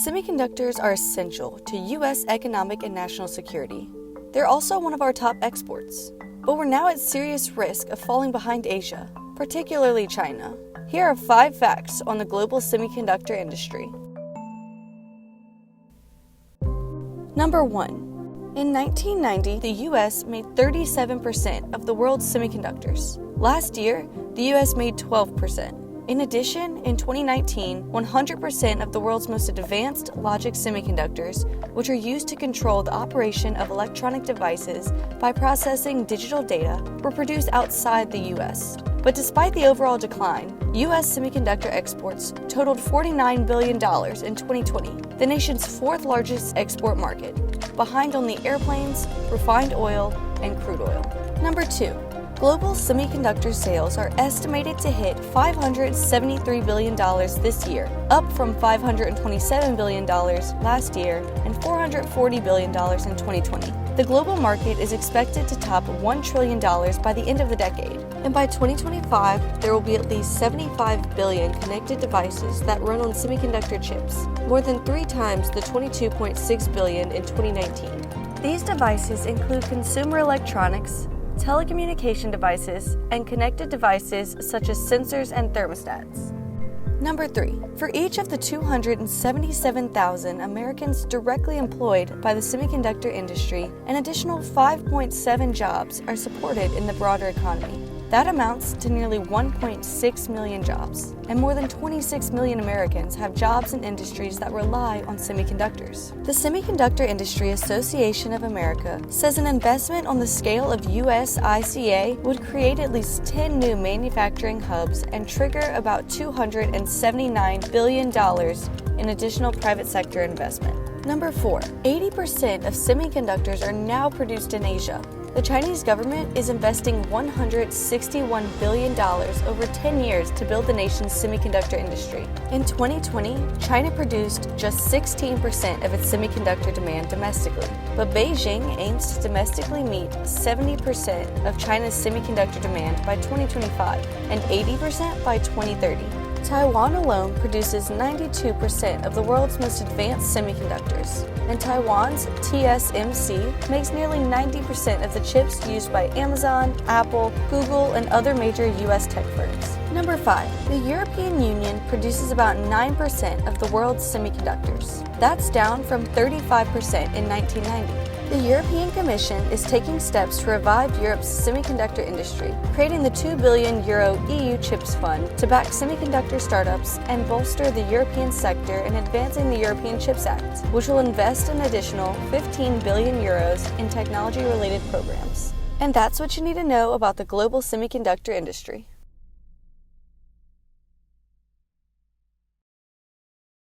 Semiconductors are essential to U.S. economic and national security. They're also one of our top exports. But we're now at serious risk of falling behind Asia, particularly China. Here are 5 facts on the global semiconductor industry. Number 1. In 1990, the U.S. made 37% of the world's semiconductors. Last year, the U.S. made 12%. In addition, in 2019, 100% of the world's most advanced logic semiconductors, which are used to control the operation of electronic devices by processing digital data, were produced outside the U.S. But despite the overall decline, U.S. semiconductor exports totaled $49 billion in 2020, the nation's 4th largest export market, behind only airplanes, refined oil, and crude oil. Number 2. Global semiconductor sales are estimated to hit $573 billion this year, up from $527 billion last year and $440 billion in 2020. The global market is expected to top $1 trillion by the end of the decade, and by 2025, there will be at least 75 billion connected devices that run on semiconductor chips, more than 3 times the 22.6 billion in 2019. These devices include consumer electronics, telecommunication devices, and connected devices such as sensors and thermostats. Number 3. For each of the 277,000 Americans directly employed by the semiconductor industry, an additional 5.7 jobs are supported in the broader economy. That amounts to nearly 1.6 million jobs, and more than 26 million Americans have jobs in industries that rely on semiconductors. The Semiconductor Industry Association of America says an investment on the scale of US ICA would create at least 10 new manufacturing hubs and trigger about $279 billion in additional private sector investment. Number 4. 80% of semiconductors are now produced in Asia. The Chinese government is investing $161 billion over 10 years to build the nation's semiconductor industry. In 2020, China produced just 16% of its semiconductor demand domestically, but Beijing aims to domestically meet 70% of China's semiconductor demand by 2025 and 80% by 2030. Taiwan alone produces 92% of the world's most advanced semiconductors, and Taiwan's TSMC makes nearly 90% of the chips used by Amazon, Apple, Google, and other major U.S. tech firms. Number 5. The European Union produces about 9% of the world's semiconductors. That's down from 35% in 1990. The European Commission is taking steps to revive Europe's semiconductor industry, creating the €2 billion EU Chips Fund to back semiconductor startups and bolster the European sector in advancing the European Chips Act, which will invest an additional €15 billion in technology-related programs. And that's what you need to know about the global semiconductor industry.